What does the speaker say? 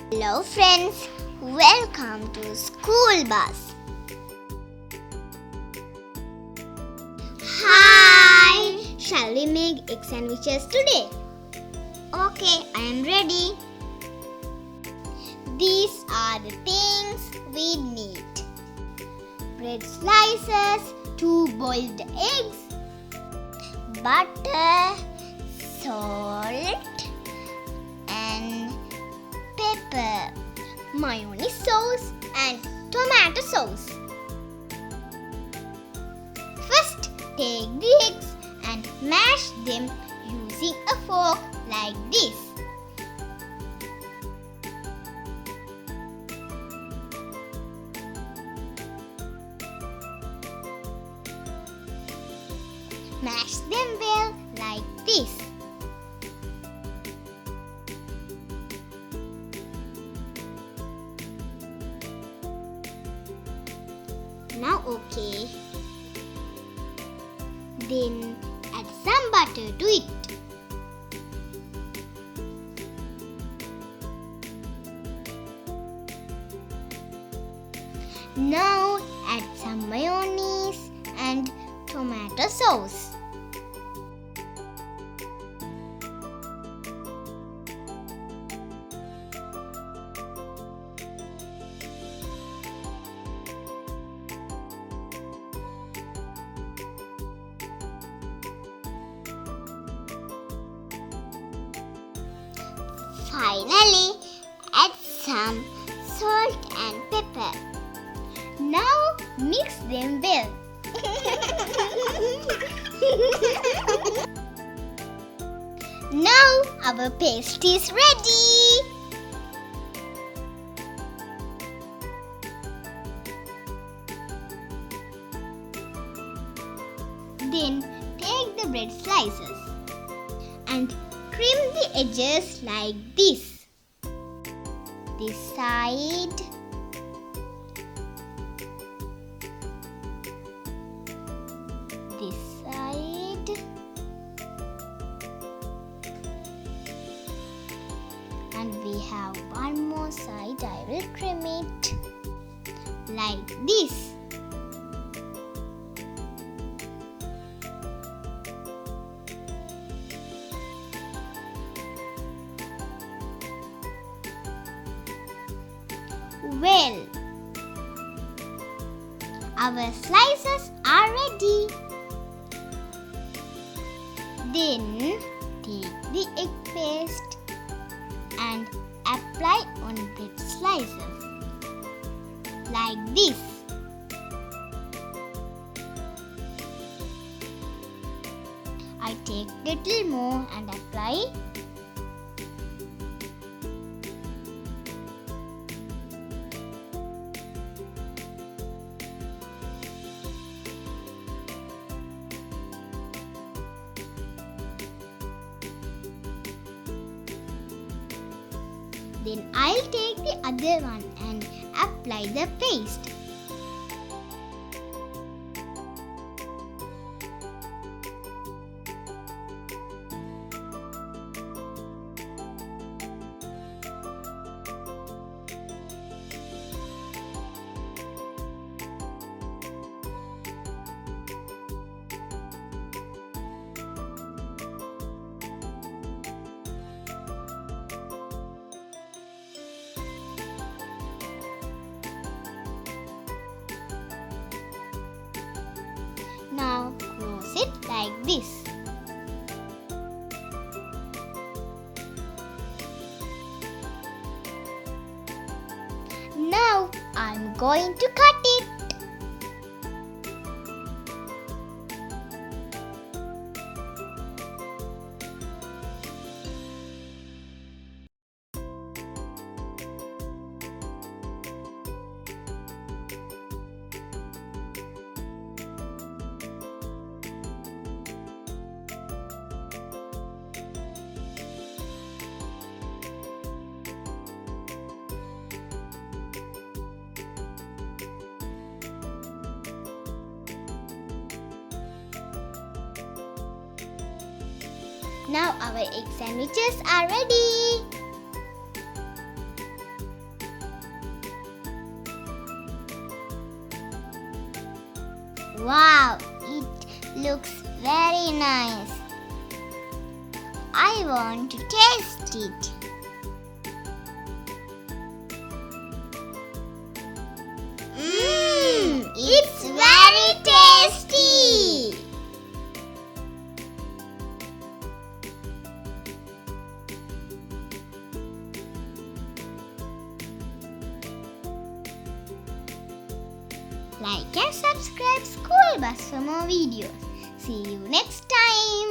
Hello friends, welcome to School Bus. Hi! Shall we make egg sandwiches today? Okay, I am ready. These are the things we need. Bread slices, 2 boiled eggs, butter, salt and pepper, mayonnaise sauce and tomato sauce. First, take the eggs and mash them using a fork like this. Mash them well like this. Now okay. Then add some butter to it. Now add some mayonnaise and tomato sauce. Finally, add some salt and pepper. Now mix them well. Now our paste is ready. Then take the bread slices and trim the edges like this. This side, this side, and we have one more side. I will trim it like this. Well, our slices are ready. Then take the egg paste and apply on bread slices like this. I take little more and apply. Then I'll take the other one and apply the paste. Now close it like this. Now I'm going to cut it. Now our egg sandwiches are ready. looks very nice. I want to taste it. It's very tasty. Like and subscribe School Bus for more videos. See you next time.